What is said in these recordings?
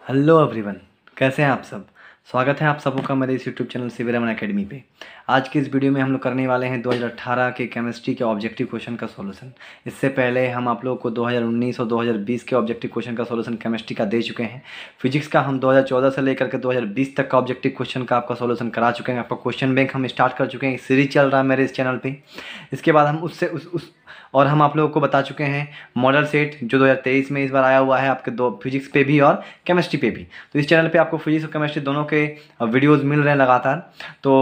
Hello everyone, कैसे हैं आप सब। स्वागत है आप सबों का मेरे इस YouTube channel CV Raman academy पे। आज की इस वीडियो में हम लोग करने वाले हैं 2018 के केमिस्ट्री के ऑब्जेक्टिव क्वेश्चन का सॉल्यूशन। इससे पहले हम आप लोगों को 2019 और 2020 के ऑब्जेक्टिव क्वेश्चन का सॉल्यूशन केमिस्ट्री का दे चुके हैं। फिजिक्स का हम 2014 से लेकर के 2020 तक का ऑब्जेक्टिव क्वेश्चन का आपका सॉल्यूशन करा चुके हैं। आपका क्वेश्चन बैंक हम स्टार्ट कर चुके हैं, सीरीज चल रहा है मेरे इस चैनल पर। इसके बाद हम उससे उस और हम आप लोगों को बता चुके हैं मॉडल सेट जो 2023 में इस बार आया हुआ है आपके दो फिजिक्स पे भी और केमिस्ट्री पे भी। तो इस चैनल पे आपको फिजिक्स और केमिस्ट्री दोनों के वीडियोस मिल रहे हैं लगातार। तो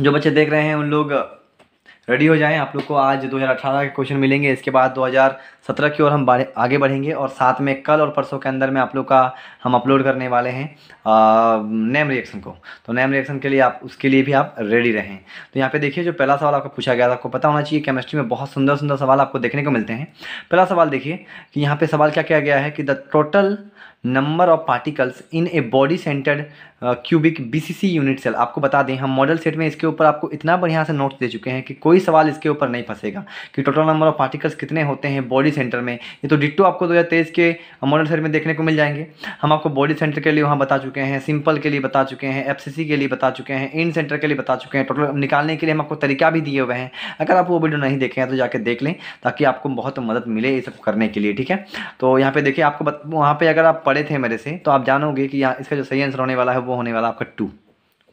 जो बच्चे देख रहे हैं उन लोग रेडी हो जाएं। आप लोग को आज 2018 के क्वेश्चन मिलेंगे। इसके बाद 2017 की ओर हम आगे बढ़ेंगे और साथ में कल और परसों के अंदर में आप लोग का हम अपलोड करने वाले हैं नेम रिएक्शन को। तो नेम रिएक्शन के लिए आप उसके लिए भी आप रेडी रहें। तो यहाँ पे देखिए, जो पहला सवाल आपको पूछा गया था, आपको पता होना चाहिए केमिस्ट्री में बहुत सुंदर सुंदर सवाल आपको देखने को मिलते हैं। पहला सवाल देखिए कि यहाँ पे सवाल क्या किया गया है कि the total number of particles in a body centred cubic BCC unit cell. आपको बता दें, हम मॉडल सेट में इसके ऊपर आपको इतना बढ़िया से नोट्स दे चुके हैं कि कोई सवाल इसके ऊपर नहीं फंसेगा कि टोटल नंबर ऑफ पार्टिकल्स कितने होते हैं बॉडी सेंटर में। ये तो डिट्टो आपको 2023 के मॉडल सेट में देखने को मिल जाएंगे। हम आपको बॉडी सेंटर के लिए वहाँ बता चुके हैं, सिंपल के लिए बता चुके हैं, एफसीसी के लिए बता चुके हैं, इन सेंटर के लिए बता चुके हैं। टोटल निकालने के लिए हम आपको तरीका भी दिए हुए हैं। अगर आप वो वीडियो नहीं देखे हैं तो जाके देख लें, ताकि आपको बहुत मदद मिले ये सब करने के लिए, ठीक है। तो यहाँ पे देखिए, आपको वहाँ पे अगर आप पढ़े थे मेरे से तो आप जानोगे कि यहाँ इसका जो सही आंसर होने वाला है वो होने वाला आपका 2।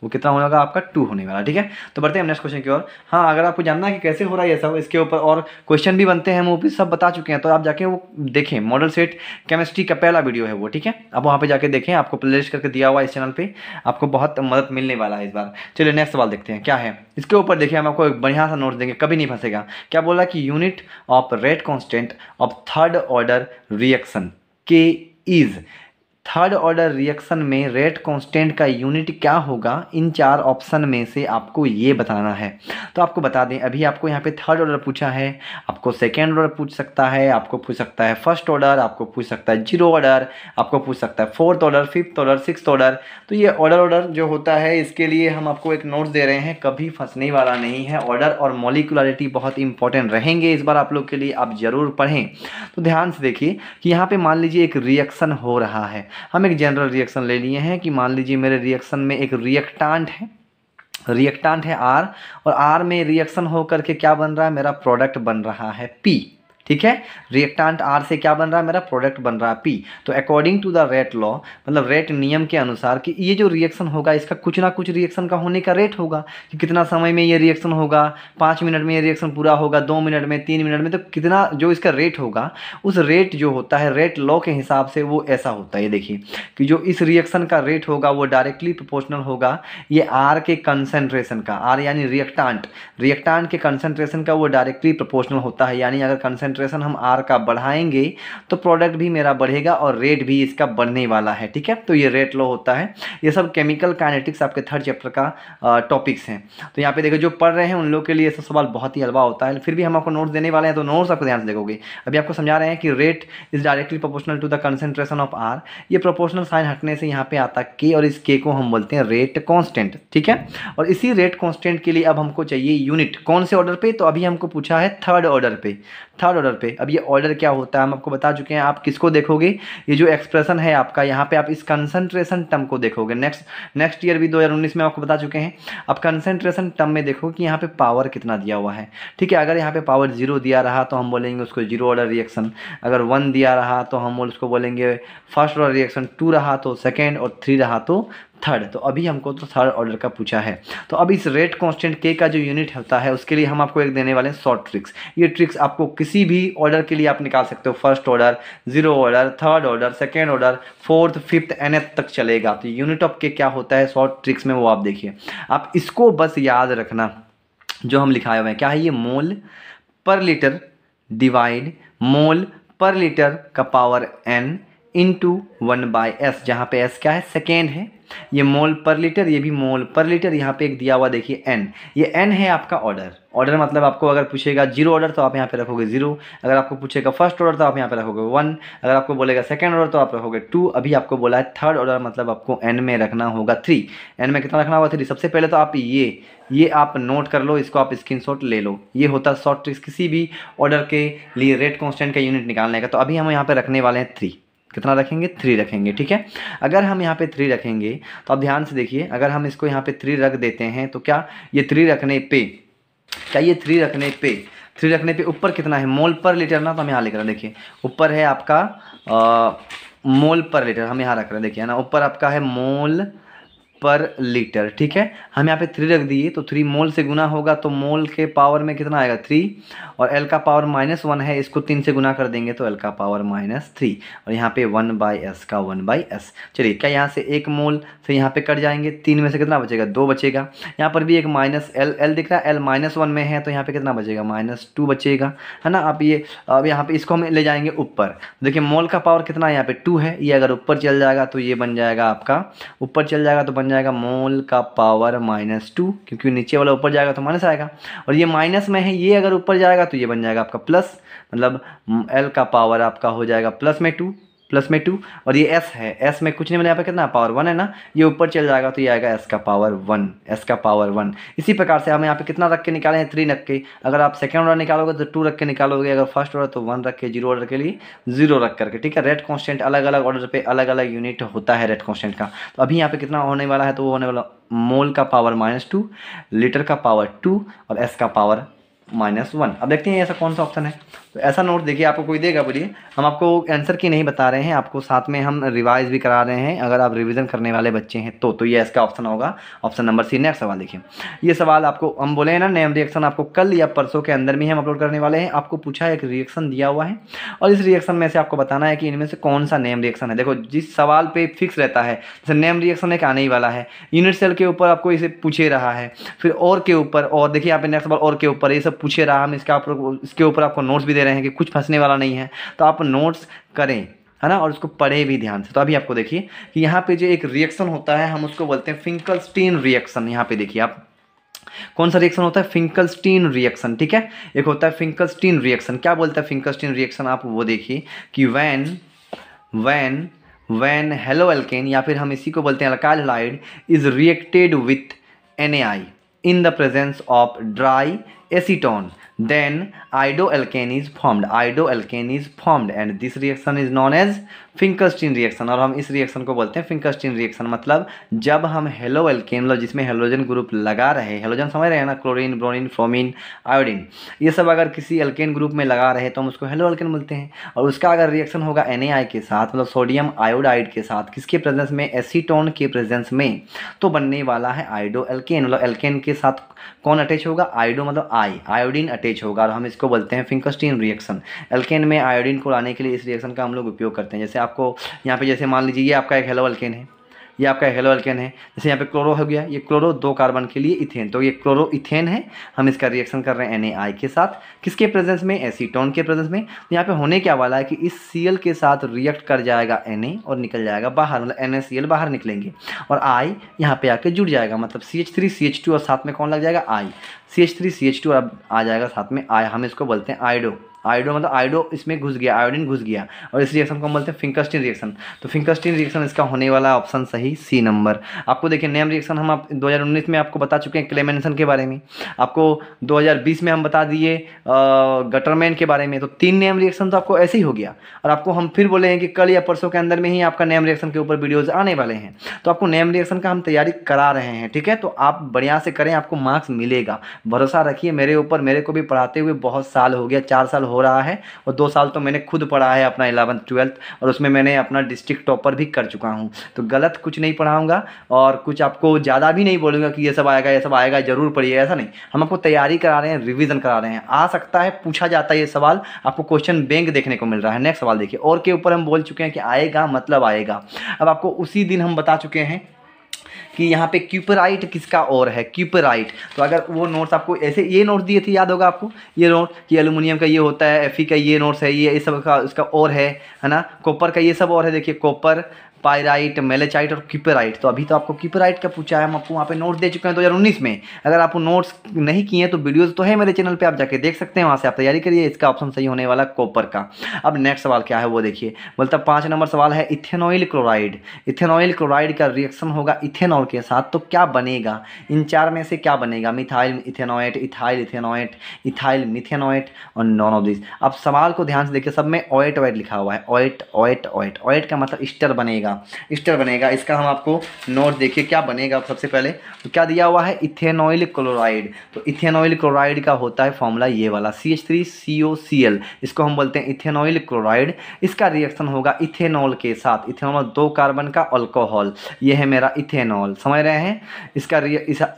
वो कितना होगा आपका 2 होने वाला, ठीक है। तो बढ़ते हैं नेक्स्ट क्वेश्चन की ओर। हाँ, अगर आपको जानना है कि कैसे हो रहा है ये सब, इसके ऊपर और क्वेश्चन भी बनते हैं, वो भी सब बता चुके हैं। तो आप जाके वो देखें, मॉडल सेट केमिस्ट्री का पहला वीडियो है वो, ठीक है। आप वहाँ पे जाके देखें, आपको प्लेलिस्ट करके दिया हुआ है इस चैनल पे, आपको बहुत मदद मिलने वाला है इस बार। चलिए नेक्स्ट सवाल देखते हैं क्या है इसके ऊपर। देखिए, हम आपको एक बढ़िया सा नोट देंगे, कभी नहीं फंसेगा। क्या बोला कि unit of rate constant of third order reaction के इज। थर्ड ऑर्डर रिएक्शन में रेट कांस्टेंट का यूनिट क्या होगा, इन 4 ऑप्शन में से आपको ये बताना है। तो आपको बता दें, अभी आपको यहाँ पे थर्ड ऑर्डर पूछा है, आपको सेकेंड ऑर्डर पूछ सकता है, आपको पूछ सकता है फर्स्ट ऑर्डर, आपको पूछ सकता है जीरो ऑर्डर, आपको पूछ सकता है fourth order, fifth order, sixth order. तो ये ऑर्डर जो होता है, इसके लिए हम आपको एक नोट्स दे रहे हैं, कभी फंसने वाला नहीं है। ऑर्डर और मॉलिक्यूलरिटी बहुत इंपॉर्टेंट रहेंगे इस बार आप लोग के लिए, आप जरूर पढ़ें। तो ध्यान से देखिए कि यहाँ पे मान लीजिए एक रिएक्शन हो रहा है। हम एक जनरल रिएक्शन ले लिए हैं कि मान लीजिए मेरे रिएक्शन में एक रिएक्टांट है R, और R में रिएक्शन हो करके क्या बन रहा है, मेरा प्रोडक्ट बन रहा है P, ठीक है। रिएक्टांट R से क्या बन रहा है, मेरा प्रोडक्ट बन रहा है P। तो according to the rate law, मतलब रेट नियम के अनुसार, कि ये जो रिएक्शन होगा इसका कुछ ना कुछ रिएक्शन का होने का रेट होगा कि कितना समय में ये रिएक्शन होगा। 5 मिनट में ये रिएक्शन पूरा होगा, 2 मिनट में, 3 मिनट में, तो कितना जो इसका रेट होगा, उस रेट जो होता है रेट लॉ के हिसाब से वो ऐसा होता है। ये देखिए कि जो इस रिएक्शन का रेट होगा वो डायरेक्टली प्रोपोर्शनल होगा ये R के कंसनट्रेशन का। R यानी रिएक्टांट के कंसनट्रेशन का वो डायरेक्टली प्रोपोर्शनल होता है। यानी अगर कंसनट्रेशन हम R का बढ़ाएंगे तो प्रोडक्ट भी मेरा बढ़ेगा और रेट भी इसका बढ़ने वाला है, ठीक है। तो ये रेट लॉ होता है। ये सब केमिकल काइनेटिक्स आपके थर्ड चैप्टर का टॉपिक्स हैं। तो यहाँ पे देखो, जो पढ़ रहे हैं उन लोग के लिए सब सवाल बहुत ही हलवा होता है, फिर भी हम आपको नोट्स देने वाले हैं, तो नोट्स आपको ध्यान से देखोगे। अभी आपको समझा रहे हैं कि rate is directly proportional to the concentration of R। ये प्रोपोर्शनल साइन हटने से यहाँ पे आता K, और इस K को हम बोलते हैं रेट कांस्टेंट, ठीक है। और इसी रेट कांस्टेंट के लिए अब हमको चाहिए यूनिट, कौन से ऑर्डर पे, तो अभी हमको पूछा है थर्ड ऑर्डर पे। अब ये ऑर्डर क्या होता है हम आपको बता चुके हैं। आप किसको देखोगे, ये जो एक्सप्रेशन है आपका, यहाँ पे आप इस कंसंट्रेशन टर्म को देखोगे। नेक्स्ट ईयर भी 2019 में आपको बता चुके हैं। अब कंसंट्रेशन टर्म में देखो कि यहाँ पे पावर कितना दिया हुआ है, ठीक है। अगर यहाँ पे पावर 0 दिया रहा तो हम बोलेंगे उसको जीरो ऑर्डर रिएक्शन। अगर 1 दिया रहा तो हम उसको बोलेंगे फर्स्ट ऑर्डर रिएक्शन, 2 रहा तो सेकेंड, और 3 रहा तो थर्ड। तो अभी हमको तो थर्ड ऑर्डर का पूछा है। तो अब इस रेट कांस्टेंट K का जो यूनिट होता है उसके लिए हम आपको एक देने वाले हैं शॉर्ट ट्रिक्स। ये ट्रिक्स आपको किसी भी ऑर्डर के लिए आप निकाल सकते हो, first order, zero order, third order, second order, fourth, fifth, nth तक चलेगा। तो यूनिट ऑफ K क्या होता है शॉर्ट ट्रिक्स में, वो आप देखिए। आप इसको बस याद रखना, जो हम लिखाए हुए हैं क्या है, ये मोल पर लीटर डिवाइड मोल पर लीटर का पावर n इंटू 1/s, जहाँ पे s क्या है, सेकेंड है। ये मोल पर लीटर, ये भी मोल पर लीटर। यहाँ पे एक दिया हुआ देखिए n, ये n है आपका ऑर्डर मतलब आपको अगर पूछेगा जीरो ऑर्डर तो आप यहाँ पे रखोगे 0, अगर आपको पूछेगा फर्स्ट ऑर्डर तो आप यहाँ पे रखोगे 1, अगर आपको बोलेगा सेकंड ऑर्डर तो आप रखोगे 2। अभी आपको बोला है थर्ड ऑर्डर, मतलब आपको n में रखना होगा 3। n में कितना रखना होगा 3। सबसे पहले तो आप ये आप नोट कर लो, इसको आप स्क्रीनशॉट ले लो। ये होता है शॉर्ट ट्रिक्स किसी भी ऑर्डर के लिए रेट कांस्टेंट का यूनिट निकालने का। तो अभी हम यहाँ पे रखने वाले हैं 3, कितना रखेंगे, 3 रखेंगे। ठीक है, अगर हम यहाँ पे 3 रखेंगे तो आप ध्यान से देखिए, अगर हम इसको यहाँ पे 3 रख देते हैं तो क्या ये 3 रखने पे, क्या ये 3 रखने पे ऊपर कितना है, मोल पर लीटर ना, तो हम यहाँ लिख रहे हैं, देखिए ऊपर है आपका मोल पर लीटर, हम यहाँ रख रहे हैं, देखिए ना, ऊपर आपका है मोल पर लीटर। ठीक है, हम यहाँ पे 3 रख दिए तो 3 मोल से गुना होगा तो मोल के पावर में कितना आएगा, 3, और एल का पावर -1 है, इसको 3 से गुना कर देंगे तो एल का पावर -3, और यहाँ पे 1/s का 1/s। चलिए, क्या यहाँ से 1 मोल से यहाँ पे कट जाएंगे, 3 में से कितना बचेगा, 2 बचेगा। यहाँ पर भी एक -l दिख रहा है, l -1 में है तो यहाँ पे कितना बचेगा, -2 बचेगा, है ना। अब यहाँ पे इसको हम ले जाएंगे ऊपर, देखिए मोल का पावर कितना है, यहाँ पे 2 है, ये अगर ऊपर चल जाएगा तो ये बन जाएगा आपका, ऊपर चल जाएगा तो बन जाएगा मोल का पावर -2, क्योंकि नीचे वाला ऊपर जाएगा तो माइनस आएगा, और ये माइनस में है, ये अगर ऊपर जाएगा तो ये बन जाएगा आपका प्लस, मतलब एल का पावर आपका हो जाएगा प्लस में 2, और ये एस है, एस में कुछ नहीं, मतलब यहाँ पे कितना पावर 1 है ना, ये ऊपर चल जाएगा तो ये आएगा एस का पावर 1। इसी प्रकार से हम यहाँ पे कितना रख के निकाले हैं, 3 रख के। अगर आप सेकंड ऑर्डर निकालोगे तो 2 रख के निकालोगे, अगर फर्स्ट ऑर्डर तो 1 रख के, 0 ऑर्डर के लिए 0 रख करके। ठीक है, रेट कांस्टेंट अलग अलग ऑर्डर पे अलग अलग यूनिट होता है रेट कांस्टेंट का। तो अभी यहाँ पे कितना होने वाला है, तो वो होने वाला मोल का पावर -2, लीटर का पावर 2, और एस का पावर -1। अब देखते हैं ऐसा कौन सा ऑप्शन है। तो ऐसा नोट देखिए, आपको कोई देगा, बोलिए, हम आपको आंसर की नहीं बता रहे हैं, आपको साथ में हम रिवाइज भी करा रहे हैं, अगर आप रिवीजन करने वाले बच्चे हैं तो ये इसका ऑप्शन होगा, ऑप्शन नंबर सी। नेक्स्ट सवाल देखिए, ये सवाल आपको हम बोले हैं ना, नेम रिएक्शन आपको कल या परसों के अंदर में हम अपलोड करने वाले हैं। आपको पूछा है, एक रिएक्शन दिया हुआ है और इस रिएक्शन में से आपको बताना है कि इनमें से कौन सा नेम रिएक्शन है। देखो, जिस सवाल पे फिक्स रहता है, जैसे नेम रिएक्शन एक आने ही वाला है, यूनिट सेल के ऊपर आपको इसे पूछे रहा है, फिर और के ऊपर, और देखिए यहाँ पे नेक्स्ट सवाल और के ऊपर, ये सब पूछे रहा, हम इसके ऊपर आपको नोट्स भी दे रहे हैं कि कुछ फंसने वाला नहीं है, तो आप नोट्स करें, है ना, और उसको पढ़े भी ध्यान से। तो अभी आपको देखिए कि यहाँ पे जो एक रिएक्शन होता है, हम उसको बोलते हैं फिंकलस्टीन रिएक्शन। यहाँ पे देखिए आप, कौन सा रिएक्शन होता है, फिंकलस्टीन रिएक्शन। ठीक है, एक होता है फिंकलस्टीन रिएक्शन। क्या बोलता है फिंकलस्टीन रिएक्शन, आप वो देखिए कि व्हेन हेलो एल्केन, या फिर हम इसी को बोलते हैं alkyl halide, is reacted with NaI in the presence of dry acetone, then iodoalkane is formed and this reaction is known as Finkelstein reaction. और हम इस रिएक्शन को बोलते हैं फिंकलस्टीन रिएक्शन। मतलब जब हम हेलो एल्केन, मतलब जिसमें हेलोजन ग्रुप लगा रहे, हेलोजन समझ रहे हैं ना, क्लोरीन, ब्रोमीन, फ्रोमीन, आयोडीन, ये सब अगर किसी एल्केन ग्रुप में लगा रहे तो हम उसको हेलो एल्केन बोलते हैं। और उसका अगर रिएक्शन होगा NaI के साथ, मतलब सोडियम आयोडाइड के साथ, किसके प्रेजेंस में, एसीटोन के प्रेजेंस में, तो बनने वाला है आयोडो एल्केन। मतलब एल्केन के साथ कौन अटैच होगा, आयोडो मतलब आयोडीन अटैच होगा, और हम इसको बोलते हैं फिंकलस्टीन रिएक्शन। एल्केन में आयोडीन को लाने के लिए इस रिएक्शन का हम लोग उपयोग करते हैं। जैसे आपको यहाँ पे, जैसे मान लीजिए ये आपका एक हेलो एल्केन है, ये आपका हेलो एल्केन है, जैसे यहाँ पे क्लोरो हो गया, ये क्लोरो 2 कार्बन के लिए इथेन, तो ये क्लोरो इथेन है, हम इसका रिएक्शन कर रहे हैं NaI के साथ, किसके प्रेजेंस में, एसीटोन के प्रेजेंस में। तो यहाँ पे होने क्या वाला है कि इस Cl के साथ रिएक्ट कर जाएगा Na और निकल जाएगा बाहर, मतलब NaCl बाहर निकलेंगे, और I यहाँ पे आके जुड़ जाएगा, मतलब CH3CH2 और साथ में कौन लग जाएगा, I, CH3CH2 और अब आ जाएगा साथ में I, हम इसको बोलते हैं आयोडो मतलब आयोडो इसमें घुस गया, आयोडीन घुस गया, और इस रिएक्शन को हम बोलते हैं फिंकलस्टीन रिएक्शन। तो फिंकलस्टीन रिएक्शन इसका होने वाला ऑप्शन सही सी नंबर। आपको देखिए नेम रिएक्शन हम 2019 में आपको बता चुके हैं क्लेमेंसन के बारे में, आपको 2020 में हम बता दिए गटरमैन के बारे में। तो 3 नेम रिएक्शन तो आपको ऐसे ही हो गया, और आपको हम फिर बोले हैं कि कल या परसों के अंदर में ही आपका नेम रिएक्शन के ऊपर वीडियोज आने वाले हैं। तो आपको नेम रिएक्शन का हम तैयारी करा रहे हैं, ठीक है, तो आप बढ़िया से करें, आपको मार्क्स मिलेगा, भरोसा रखिए मेरे ऊपर। मेरे को भी पढ़ाते हुए बहुत साल हो गया, 4 साल हो रहा है, और 2 साल तो मैंने खुद पढ़ा है अपना 11th 12th, और उसमें मैंने अपना डिस्ट्रिक्ट टॉपर भी कर चुका हूं। तो गलत कुछ नहीं पढ़ाऊंगा, और कुछ आपको ज़्यादा भी नहीं बोलूँगा कि ये सब आएगा ज़रूर पढ़िए, ऐसा नहीं। हम आपको तैयारी करा रहे हैं, रिवीजन करा रहे हैं। आ सकता है पूछा जाता है ये सवाल, आपको क्वेश्चन बैंक देखने को मिल रहा है। नेक्स्ट सवाल देखिए, और के ऊपर हम बोल चुके हैं कि आएगा मतलब आएगा। अब आपको उसी दिन हम बता चुके हैं कि यहाँ पे क्यूपराइट किसका और है, क्यूपराइट। तो अगर वो नोट्स आपको ऐसे, ये नोट दिए थे, याद होगा आपको ये नोट कि एल्यूमिनियम का ये होता है, Fe का ये नोट्स है, ये सब का इसका और है ना, कॉपर का ये सब और है। देखिए कॉपर, पायराइट, मेलेचाइट और क्यूपराइट। तो अभी तो आपको क्यूपराइट का पूछा है, हम आपको वहाँ पे नोट्स दे चुके हैं 2019 में। अगर आप नोट्स नहीं किए तो वीडियोस तो है मेरे चैनल पे, आप जाके देख सकते हैं, वहाँ से आप तैयारी करिए। इसका ऑप्शन सही होने वाला कॉपर का। अब नेक्स्ट सवाल क्या है वो देखिए, बोलता 5 नंबर सवाल है इथेनॉइल क्लोराइड। इथेनॉइल क्लोराइड का रिएक्शन होगा इथेनॉल इथेनॉल के साथ, तो क्या बनेगा, इन चार में से क्या बनेगा, मिथाइल इथेनॉएट, इथाइल इथेनॉएट, इथाइल मिथेनॉएट और नॉन ऑफ दिस। अब सवाल को ध्यान से देखिए, सब में ऑएट ऑएट लिखा हुआ है, ऑएट ऑएट ऑएट। ऑएट का मतलब ईस्टर बनेगा, ईस्टर बनेगा। इसका हम आपको नोट देखिए क्या बनेगा। सबसे पहले तो क्या दिया हुआ है, इथेनॉइल क्लोराइड। तो इथेनॉइल क्लोराइड का होता है फॉर्मूला ये वाला CH3COCl, इसको हम बोलते हैं इथेनॉइल क्लोराइड। इसका रिएक्शन होगा इथेनॉल के साथ, इथेनॉल 2 कार्बन का अल्कोहल, ये है मेरा इथेनॉल, समझ रहे हैं। इसका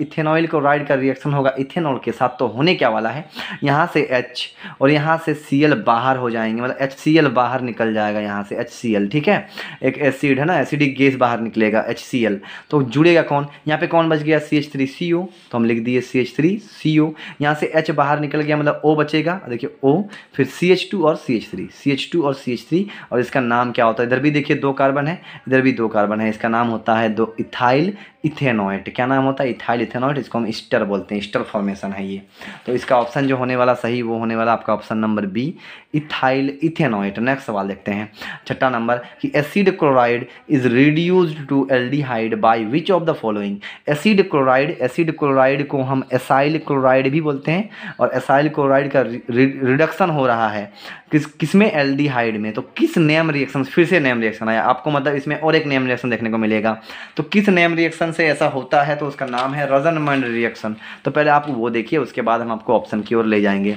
इथेनॉइल क्लोराइड का रिएक्शन होगा इथेनॉल के साथ, तो होने क्या वाला है, यहाँ से H और यहाँ से Cl बाहर हो जाएंगे, मतलब HCl बाहर निकल जाएगा यहाँ से HCl, ठीक है। एक एसिड है ना, एसिडिक गैस बाहर निकलेगा HCl, तो जुड़ेगा कौन, यहाँ पे कौन बच गया CH3CO, तो हम लिख दिए CH3CO। यहाँ से H बाहर निकल गया, मतलब O बचेगा, देखिए O, फिर CH2 और CH3, CH2 और CH3, और इसका नाम क्या होता है, इधर भी देखिए 2 कार्बन है, इधर भी 2 कार्बन है, इसका नाम होता है दो इथाइल इथेनॉएट। क्या नाम होता है, इथाइल इथेनॉएट, इसको हम ईस्टर बोलते हैं, ईस्टर फॉर्मेशन है ये। तो इसका ऑप्शन जो होने वाला सही वो होने वाला आपका option number b, ethyl ethanoate. Next सवाल देखते हैं, छठा नंबर, कि acid chloride is reduced to aldehyde by which of the following. Acid chloride को हम एसाइल क्लोराइड भी बोलते हैं, और एसाइल क्लोराइड का रिडक्शन हो रहा है किसमें, एल्डिहाइड में। तो किस नेम रिएक्शन, फिर से नेम रिएक्शन आया आपको, मतलब इसमें और एक नेम रिएक्शन देखने को मिलेगा। तो किस नेम रिएक्शन से ऐसा होता है, तो उसका नाम है रज़नमंड रिएक्शन। तो पहले आप वो देखिए, उसके बाद हम आपको ऑप्शन की ओर ले जाएंगे।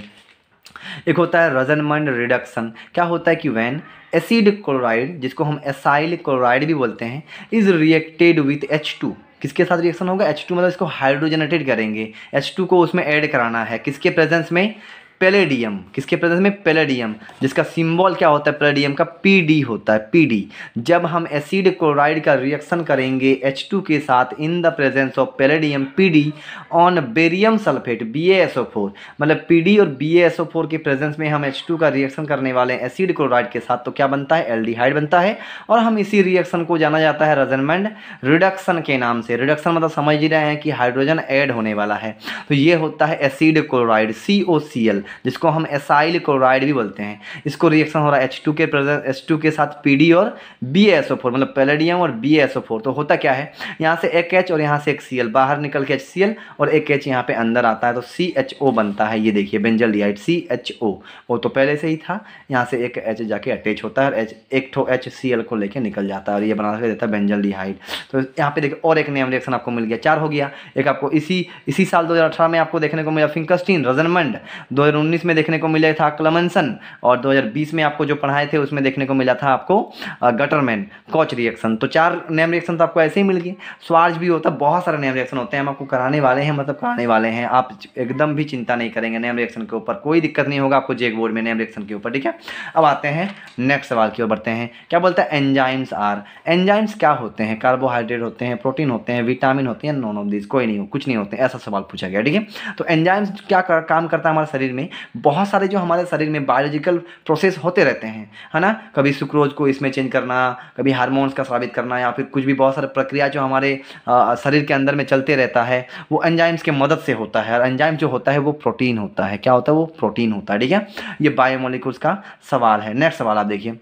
एक होता है रज़नमंड रिडक्शन। क्या होता है कि व्हेन एसिड क्लोराइड, जिसको हम एसाइल क्लोराइड भी बोलते हैं, इज रिएक्टेड विथ H2, किसके साथ रिएक्शन होगा, H2, मतलब इसको हाइड्रोजनेटेड करेंगे, H2 को उसमें ऐड कराना है, किसके प्रेजेंस में, पैलेडियम, किसके प्रेजेंस में, पैलेडियम, जिसका सिंबल क्या होता है पैलेडियम का, PD होता है, PD। जब हम एसिड क्लोराइड का रिएक्शन करेंगे H2 के साथ in the presence of palladium PD on barium sulphate BaSO4, मतलब PD और BaSO4 के प्रेजेंस में हम H2 का रिएक्शन करने वाले हैं एसिड क्लोराइड के साथ, तो क्या बनता है, एल्डिहाइड बनता है। और हम इसी रिएक्शन को जाना जाता है रज़नमंड रिडक्शन के नाम से। रिडक्शन मतलब समझ ही रहे हैं कि हाइड्रोजन ऐड होने वाला है। तो ये होता है एसिड क्लोराइड COCl, जिसको हम एसाइल क्लोराइड भी बोलते हैं। इसको रिएक्शन हो रहा है H2 के साथ PD और BaSO4, मतलब पैलेडियम और BaSO4। तो होता क्या है, यहाँ से एक H और यहाँ से एक Cl, बाहर निकल के HCl और एक H यहाँ पे अंदर आता है, तो CHO बनता है। ये देखिए बेंजल्डिहाइड CHO, वो तो पहले से ही था, यहाँ से एक H जाके अटैच होता है और एक ठो HCl को लेके निकल जाता है और ये बना के देता है बेंजल्डिहाइड। तो यहाँ पे देखिए और एक नेम रिएक्शन आपको मिल गया, 4 हो गया। एक आपको इसी साल 2018 में आपको देखने को मिला फिंकस्टीन रज़नमंड, 2019 में देखने को मिला था क्लेमेंसन, और 2020 में आपको जो पढ़ाए थे उसमें देखने को मिला था आपको गटरमैन कॉच रिएक्शन। तो 4 नेम रिएक्शन तो आपको ऐसे ही मिल गए। स्वार्ज भी होता है, बहुत सारे नेम रिएक्शन होते हैं, हम आपको कराने वाले हैं, मतलब कराने वाले हैं। आप एकदम भी चिंता नहीं करेंगे नेम रिएक्शन के ऊपर, कोई दिक्कत नहीं होगा आपको जेक बोर्ड में नेम रिएक्शन के ऊपर, ठीक है। अब आते हैं नेक्स्ट सवाल की ओर बढ़ते हैं। क्या बोलता है, एंजाइम्स आर, एंजाइम्स क्या होते हैं, कार्बोहाइड्रेट होते हैं, प्रोटीन होते हैं, विटामिन होते हैं, नॉन ऑफ दिस, कोई नहीं हो, कुछ नहीं होते, ऐसा सवाल पूछा गया, ठीक है। तो एंजाइम्स क्या काम करता है हमारे शरीर में, बहुत सारे जो हमारे शरीर में बायोलॉजिकल प्रोसेस होते रहते हैं, है ना। कभी सुक्रोज को इसमें चेंज करना, कभी हार्मोन्स का साबित करना, या फिर कुछ भी बहुत सारे प्रक्रिया जो हमारे शरीर के अंदर में चलते रहता है, वो एंजाइम्स के मदद से होता है। और एंजाइम जो होता है वो प्रोटीन होता है, क्या होता है, वो प्रोटीन होता है, ठीक है। ये बायोमोलिक्यूल्स का सवाल है। नेक्स्ट सवाल आप देखिए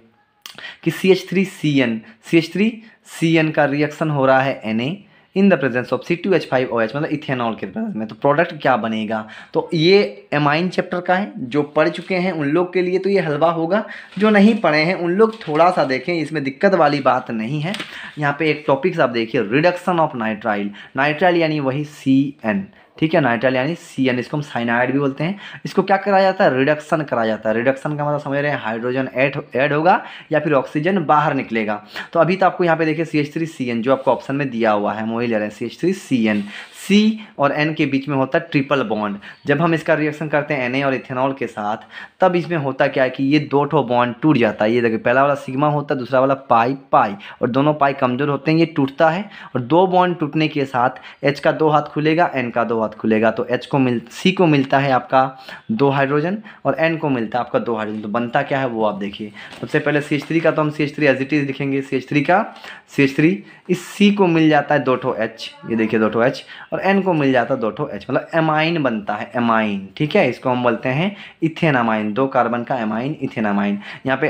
कि CH3CN का रिएक्शन हो रहा है Na in the presence of C2H5OH, मतलब इथेनॉल के प्रेजेंस में, तो प्रोडक्ट क्या बनेगा। तो ये एमाइन चैप्टर का है, जो पढ़ चुके हैं उन लोग के लिए तो ये हलवा होगा, जो नहीं पढ़े हैं उन लोग थोड़ा सा देखें, इसमें दिक्कत वाली बात नहीं है। यहाँ पे एक टॉपिक्स आप देखिए, रिडक्शन ऑफ नाइट्राइल, नाइट्राइल यानी वही CN, ठीक है, नाइट्राइल यानी CN, इसको हम साइनाइड भी बोलते हैं। इसको क्या कराया जाता है, रिडक्शन कराया जाता है। रिडक्शन का मतलब समझ रहे हैं, हाइड्रोजन ऐड होगा या फिर ऑक्सीजन बाहर निकलेगा। तो अभी तो आपको यहाँ पे देखिए CH3CN जो आपको ऑप्शन में दिया हुआ है, वही ले रहे हैं CH3CN। C और N के बीच में होता है ट्रिपल बॉन्ड। जब हम इसका रिएक्शन करते हैं Na और इथेनॉल के साथ, तब इसमें होता क्या है कि ये 2 ठो बॉन्ड टूट जाता है। ये देखिए पहला वाला सिग्मा होता है, दूसरा वाला पाई, और दोनों पाई कमज़ोर होते हैं, ये टूटता है। और 2 बॉन्ड टूटने के साथ H का 2 हाथ खुलेगा, N का 2 हाथ खुलेगा, तो C को मिलता है आपका 2 हाइड्रोजन और N को मिलता है आपका 2 हाइड्रोजन। तो बनता क्या है वो आप देखिए। सबसे पहले CH3 का तो हम CH3 एज इट इज लिखेंगे, CH3 इस C को मिल जाता है 2 ठो H, ये देखिए 2 ठो H, और N को मिल जाता है 2 ठो H, मतलब एमाइन बनता है, एमाइन, ठीक है। इसको हम बोलते हैं इथेनामाइन, 2 कार्बन का एमाइन इथेनामाइन। यहाँ पे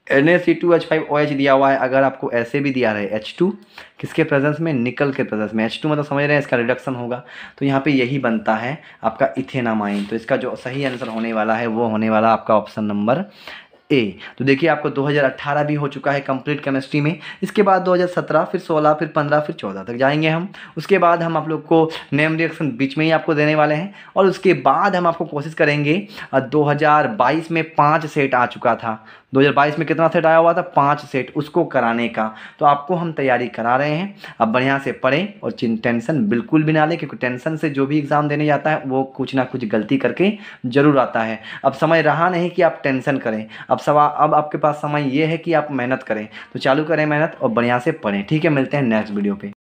Na C2H5OH दिया हुआ है, अगर आपको ऐसे भी दिया रहे H2 किसके प्रेजेंस में, निकल के प्रेजेंस में, H2 मतलब समझ रहे हैं इसका रिडक्शन होगा, तो यहाँ पे यही बनता है आपका इथेनामाइन। तो इसका जो सही आंसर होने वाला है वो होने वाला आपका ऑप्शन नंबर ए। तो देखिए आपको 2018 भी हो चुका है कंप्लीट केमिस्ट्री में, इसके बाद 2017, फिर 16, फिर 15, फिर 14 तक जाएंगे हम। उसके बाद हम आप लोग को नेम रिएक्शन बीच में ही आपको देने वाले हैं, और उसके बाद हम आपको कोशिश करेंगे 2022 में 5 सेट आ चुका था, 2022 में कितना सेट आया हुआ था, 5 सेट, उसको कराने का। तो आपको हम तैयारी करा रहे हैं, अब बढ़िया से पढ़ें और टेंशन बिल्कुल भी ना लें, क्योंकि टेंशन से जो भी एग्ज़ाम देने जाता है वो कुछ ना कुछ गलती करके ज़रूर आता है। अब समय रहा नहीं कि आप टेंशन करें, अब आपके पास समय ये है कि आप मेहनत करें। तो चालू करें मेहनत और बढ़िया से पढ़ें। ठीक है, मिलते हैं नेक्स्ट वीडियो पे।